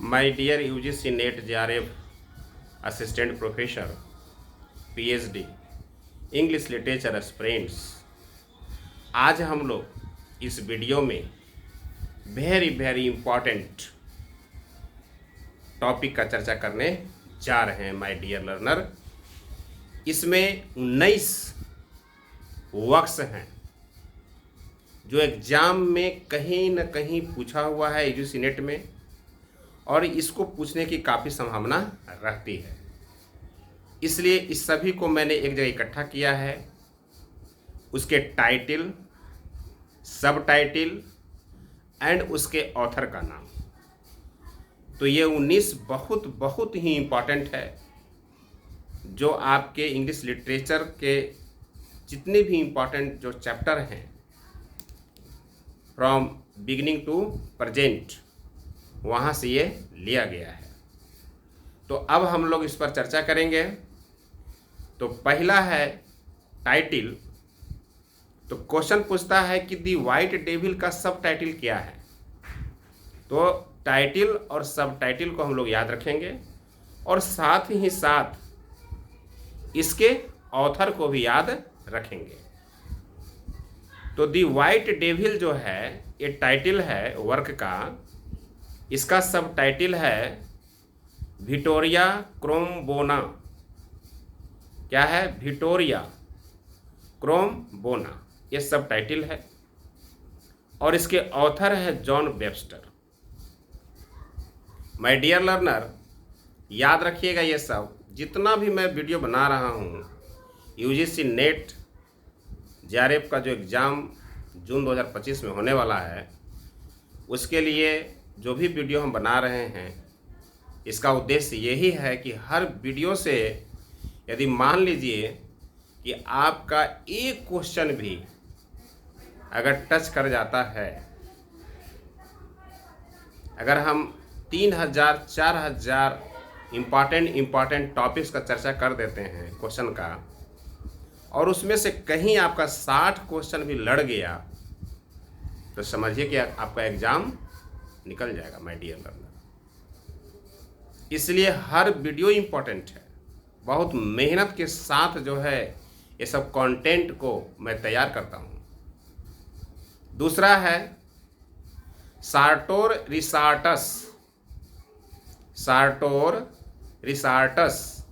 My dear UGC NET JRF assistant professor PhD English literature aspirants, आज हम लोग इस वीडियो में वेरी इम्पॉर्टेंट टॉपिक का चर्चा करने जा रहे हैं माय डियर लर्नर। इसमें 19 वर्क्स हैं जो एग्जाम में कहीं न कहीं पूछा हुआ है यूजीसी नेट में, और इसको पूछने की काफ़ी संभावना रहती है। इसलिए इस सभी को मैंने एक जगह इकट्ठा किया है। उसके टाइटल, सब टाइटल एंड उसके ऑथर का नाम। तो ये 19 बहुत ही इम्पॉर्टेंट है, जो आपके इंग्लिश लिटरेचर के जितने भी इम्पॉर्टेंट जो चैप्टर हैं फ्रॉम बिगिनिंग टू प्रेजेंट, वहाँ से ये लिया गया है। तो अब हम लोग इस पर चर्चा करेंगे। तो पहला है टाइटल। तो क्वेश्चन पूछता है कि दी वाइट डेविल का सब टाइटल क्या है। तो टाइटल और सब टाइटल को हम लोग याद रखेंगे, और साथ ही साथ इसके ऑथर को भी याद रखेंगे। तो दी वाइट डेविल जो है ये टाइटल है वर्क का। इसका सब टाइटल है विक्टोरिया क्रोम्बोना। क्या है? विक्टोरिया क्रोम्बोना, ये सब टाइटल है। और इसके ऑथर है John Webster. My dear learner, याद रखिएगा, ये सब जितना भी मैं वीडियो बना रहा हूँ, यूजीसी नेट जेआरएफ का जो एग्ज़ाम जून 2025 में होने वाला है, उसके लिए जो भी वीडियो हम बना रहे हैं, इसका उद्देश्य यही है कि हर वीडियो से यदि मान लीजिए कि आपका एक क्वेश्चन भी अगर टच कर जाता है, अगर हम 3000-4000 इम्पॉर्टेंट टॉपिक्स का चर्चा कर देते हैं क्वेश्चन का, और उसमें से कहीं आपका 60 क्वेश्चन भी लड़ गया, तो समझिए कि आपका एग्ज़ाम निकल जाएगा माय डियर लर्नर। इसलिए हर वीडियो इम्पोर्टेंट है। बहुत मेहनत के साथ जो है ये सब कंटेंट को मैं तैयार करता हूँ। दूसरा है सार्टोर रिसार्टस। सार्टोर रिसार्टस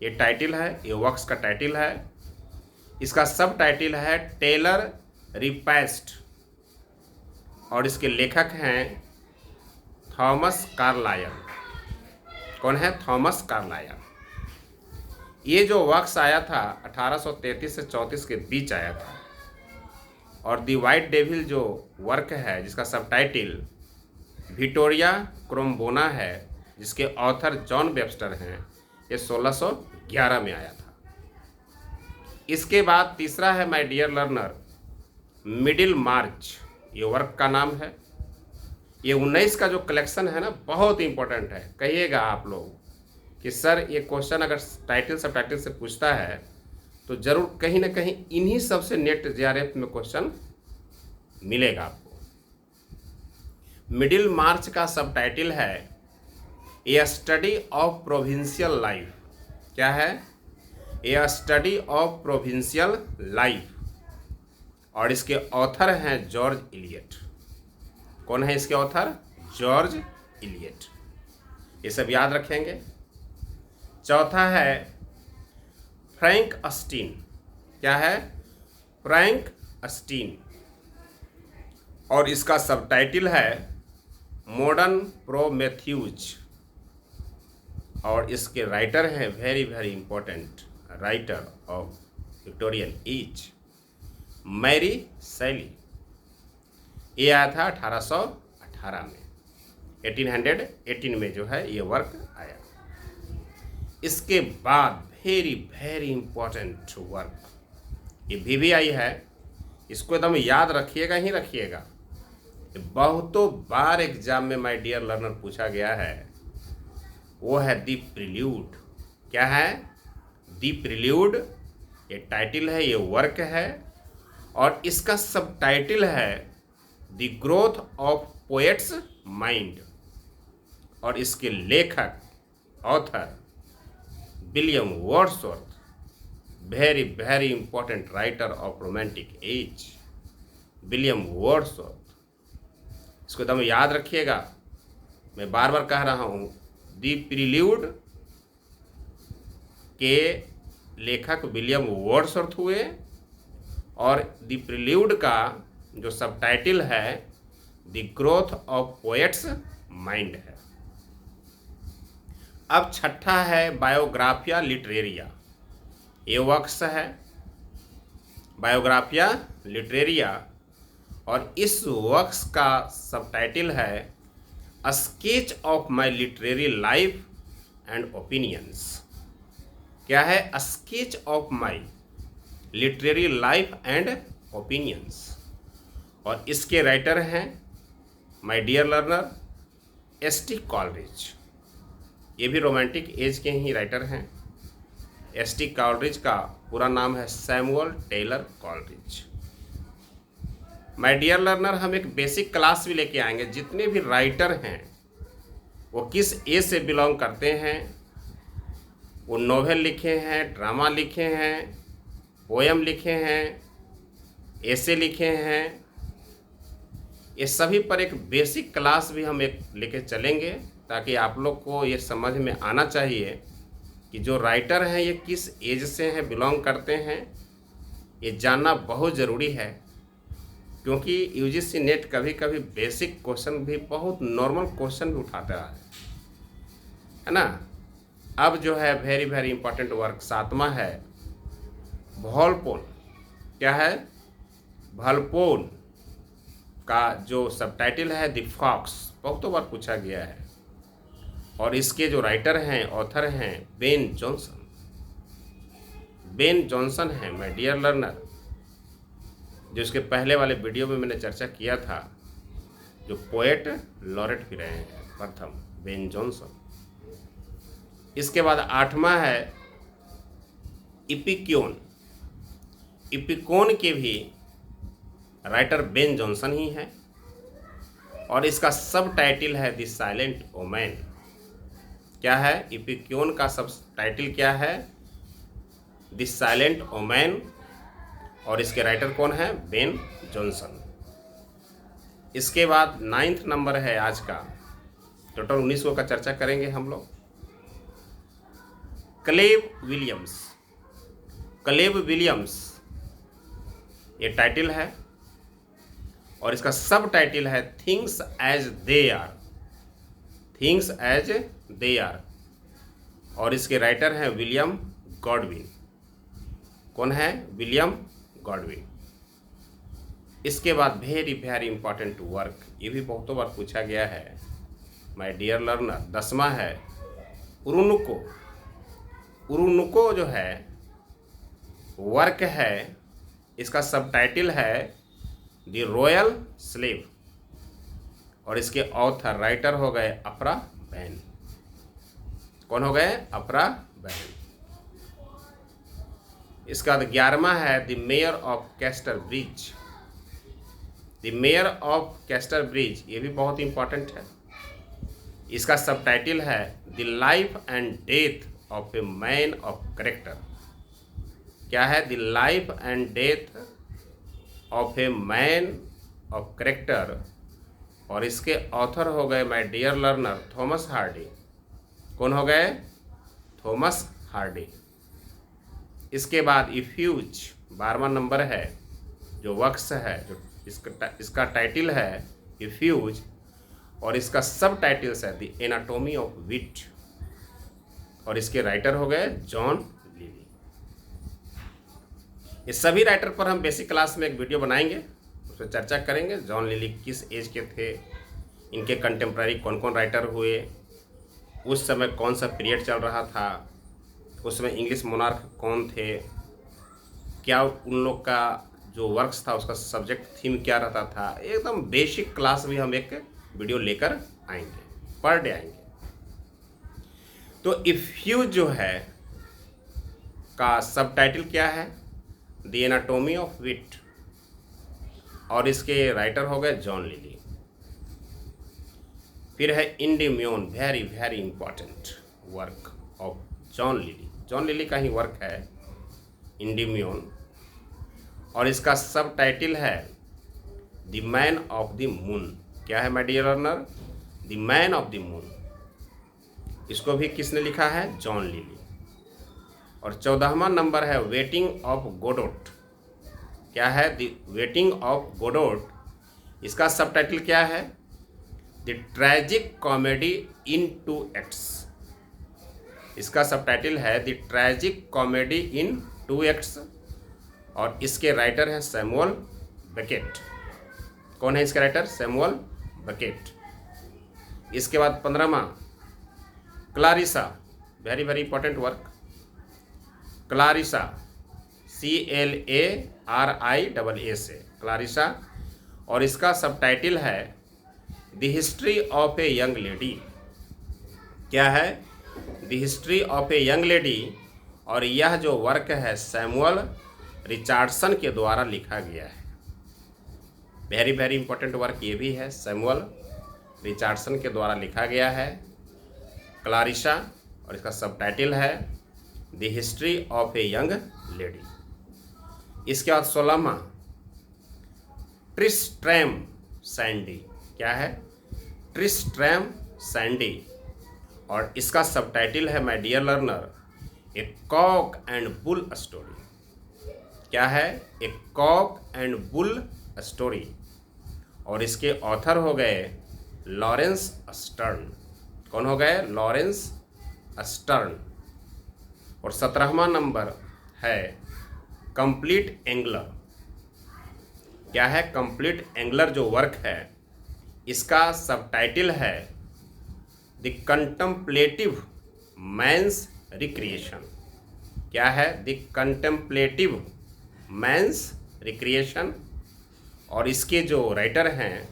ये टाइटल है, ये वर्क्स का टाइटल है। इसका सब टाइटल है टेलर रिपेस्ट, और इसके लेखक हैं थॉमस कार्लायल। कौन है? Thomas Carlyle. ये जो वर्क्स आया था 1833 से 34 के बीच आया था। और दी वाइट डेविल जो वर्क है, जिसका सब टाइटल विक्टोरिया क्रोम्बोना है, जिसके ऑथर जॉन वेबस्टर हैं, ये 1611 में आया था। इसके बाद तीसरा है माय डियर लर्नर मिडिल मार्च, ये वर्क का नाम है। ये 19 का जो कलेक्शन है ना, बहुत इंपॉर्टेंट है। कहिएगा आप लोग कि सर ये क्वेश्चन अगर टाइटल सब टाइटल से पूछता है तो जरूर कहीं ना कहीं इन्हीं सबसे नेट जेआरएफ में क्वेश्चन मिलेगा आपको। मिडिल मार्च का सब टाइटल है ए स्टडी ऑफ प्रोविंशियल लाइफ। क्या है? ए स्टडी ऑफ प्रोविंशियल लाइफ, और इसके ऑथर हैं जॉर्ज इलियट। कौन है इसके ऑथर? George Eliot. ये सब याद रखेंगे। चौथा है फ्रैंक अस्टीन। क्या है? फ्रैंक अस्टीन, और इसका सब टाइटल है मॉडर्न प्रोमेथ्यूज, और इसके राइटर हैं very important writer of Victorian age, Mary Shelley. ये आया था 1818 में, 1818 में जो है ये वर्क आया। इसके बाद वेरी इम्पोर्टेंट वर्क ये VVI है। इसको एकदम याद रखिएगा ही रखिएगा। बहुतों बार एग्जाम में माय डियर लर्नर पूछा गया है, वो है दी प्रिल्यूड। क्या है? दी प्रिल्यूड, ये टाइटल है, ये वर्क है, और इसका सब टाइटल है the growth of poet's mind. और इसके लेखक author William Wordsworth, very very important writer of romantic as, William Wordsworth. इसको एकदम याद रखिएगा, मैं बार बार कह रहा हूँ। दी प्रील्यूड के लेखक विलियम वर्ड्सवर्थ हुए और दी प्रील्यूड का जो सबटाइटल है the growth of poet's mind है। अब छठा है बायोग्राफिया लिटरेरिया। ये वर्क्स है बायोग्राफिया लिटरेरिया और इस वर्क्स का सबटाइटल है a sketch of my literary life and opinions. क्या है? A sketch of my literary life and opinions. और इसके राइटर हैं my dear learner S T. Coleridge. ये भी रोमांटिक एज के ही राइटर हैं। एस.टी. कॉलरिज का पूरा नाम है Samuel Taylor Coleridge. My dear learner, हम एक बेसिक क्लास भी लेके आएंगे। जितने भी राइटर हैं वो किस एज से बिलोंग करते हैं, वो नोवेल लिखे हैं, ड्रामा लिखे हैं, पोएम लिखे हैं, एसे लिखे हैं, ये सभी पर एक बेसिक क्लास भी हम एक लेके चलेंगे ताकि आप लोग को ये समझ में आना चाहिए कि जो राइटर हैं ये किस एज से हैं, बिलोंग करते हैं। ये जानना बहुत ज़रूरी है क्योंकि यूजीसी नेट कभी कभी बेसिक क्वेश्चन भी, बहुत नॉर्मल क्वेश्चन भी उठाता है ना। अब जो है वेरी वेरी इंपॉर्टेंट वर्क सातवां है वॉलपोल। क्या है? वॉलपोल का जो सबटाइटल है द फॉक्स, बहुत बार पूछा गया है। और इसके जो राइटर हैं, ऑथर हैं बेन जॉनसन। बेन जॉनसन है माय डियर लर्नर, जो इसके पहले वाले वीडियो में मैंने चर्चा किया था, जो पोएट लॉरेट भी रहे हैं प्रथम, बेन जॉनसन। इसके बाद आठवां है इपिक्यून। इपिक्यून के भी राइटर बेन जॉनसन ही है और इसका सब टाइटल है द साइलेंट वुमेन। क्या है? इपिक्यून का सब टाइटल क्या है? द साइलेंट वुमेन और इसके राइटर कौन है? Ben Jonson. इसके बाद 9th नंबर है आज का, टोटल 19 का चर्चा करेंगे हम लोग। Caleb Williams. क्लेव विलियम्स ये टाइटल है और इसका सब टाइटल है things as they are. Things as they are और इसके राइटर हैं विलियम गॉडविन। कौन है? William Godwin. इसके बाद वेरी वेरी इंपॉर्टेंट वर्क, ये भी बहुत बार पूछा गया है माय डियर लर्नर, 10वां है उरुनुको। उरुनुको जो है वर्क है, इसका सबटाइटल है द रॉयल स्लेव और इसके ऑथर राइटर हो गए अप्रा बैन। कौन हो गए? Aphra Behn. इसका 11वां है the mayor of Casterbridge. The mayor of Casterbridge ये भी बहुत इंपॉर्टेंट है। इसका सबटाइटल है the life and death of a man of character. क्या है? The life and death of a man of character और इसके ऑथर हो गए my dear learner Thomas Hardy. कौन हो गए? Thomas Hardy. इसके बाद इफ्यूज 12वां नंबर है, जो वर्क्स है, जो इसका टाइटल है इफ्यूज और इसका सब टाइटल्स है द एनाटॉमी ऑफ विट और इसके राइटर हो गए जॉन लिली। ये सभी राइटर पर हम बेसिक क्लास में एक वीडियो बनाएंगे, उसमें चर्चा करेंगे जॉन लिली किस एज के थे, इनके कंटेम्प्रेरी कौन कौन राइटर हुए, उस समय कौन सा पीरियड चल रहा था, उस समय इंग्लिश मोनार्क कौन थे, क्या उन लोग का जो वर्क्स था उसका सब्जेक्ट थीम क्या रहता था। एकदम बेसिक क्लास भी हम एक वीडियो लेकर आएंगे, पर डे आएंगे। तो इफ्यूज जो है का सबटाइटल क्या है? द एनाटॉमी ऑफ विट और इसके राइटर हो गए जॉन लिली। फिर है Endymion, very very important work of John Lyly. John Lyly का ही वर्क है इंडिम्योन, और इसका सब टाइटल है the man of the moon. क्या है my dear learner? The man of the moon. इसको भी किसने लिखा है? John Lyly. और 14वां नंबर है वेटिंग ऑफ गोडोट। क्या है? The waiting of Godot. इसका सब टाइटल क्या है? The tragic comedy in 2 acts. इसका सब टाइटल है the tragic comedy in 2 acts, और इसके राइटर हैं सैमुअल बेकेट। कौन है इसका राइटर? Samuel Beckett. इसके बाद 15वां Clarissa, very very important work. Clarissa, CLARISA से क्लारिसा, और इसका सब टाइटल है the history of a young lady. क्या है? The history of a young lady. और यह जो वर्क है सैमुअल रिचर्डसन के द्वारा लिखा गया है। वेरी वेरी इंपॉर्टेंट वर्क ये भी है, सैमुअल रिचर्डसन के द्वारा लिखा गया है क्लारिसा, और इसका सब टाइटल है the history of a young lady. इसके बाद 16वां ट्रिस्ट्रैम सैंडी। क्या है? ट्रिस्ट्रैम सैंडी, और इसका सब टाइटल है my dear learner a cock and bull story. क्या है? A cock and bull story, और इसके ऑथर हो गए लॉरेंस स्टर्न। कौन हो गए? Lawrence stern. और 17वां नंबर है कंप्लीट एंगलर। क्या है? कंप्लीट एंगलर जो वर्क है इसका सब टाइटल है द कंटेम्पलेटिव मैंस रिक्रिएशन। क्या है? द कंटेम्पलेटिव मैंस रिक्रिएशन, और इसके जो राइटर हैं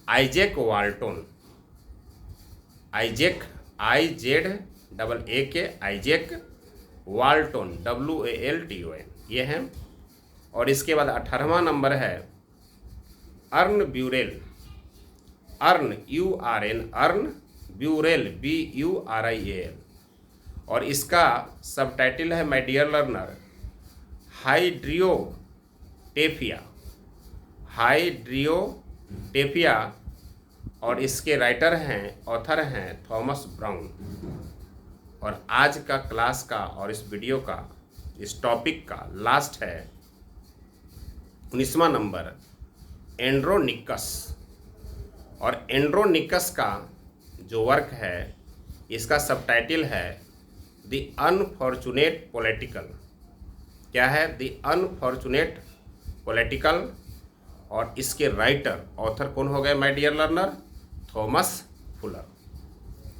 Isaac Walton. Isaac, IZAA Isaac Walton, WALTON ये हैं। और इसके बाद 18वां नंबर है earn Burrell. Earn URN, earn Burrell BURIAL, और इसका सब टाइटल है माय डियर लर्नर हाइड्रियोटेफिया। हाइड्रियोटेफिया, और इसके राइटर हैं, ऑथर हैं थॉमस ब्राउन। और आज का क्लास का और इस वीडियो का, इस टॉपिक का लास्ट है 19वां नंबर एंड्रोनिकस। और एंड्रोनिकस का जो वर्क है इसका सब टाइटल है द अनफॉर्चुनेट पॉलिटिकल। क्या है? द अनफॉर्चुनेट पॉलिटिकल, और इसके राइटर ऑथर कौन हो गए my dear learner? Thomas Fuller.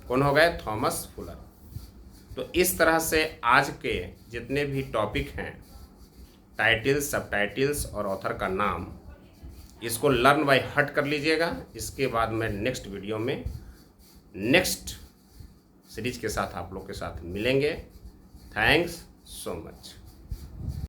कौन हो गए? Thomas Fuller. तो इस तरह से आज के जितने भी टॉपिक हैं, टाइटल्स, सब टाइटल्स और ऑथर का नाम, इसको लर्न बाय हार्ट कर लीजिएगा। इसके बाद मैं नेक्स्ट वीडियो में नेक्स्ट सीरीज के साथ आप लोग के साथ मिलेंगे। Thanks so much.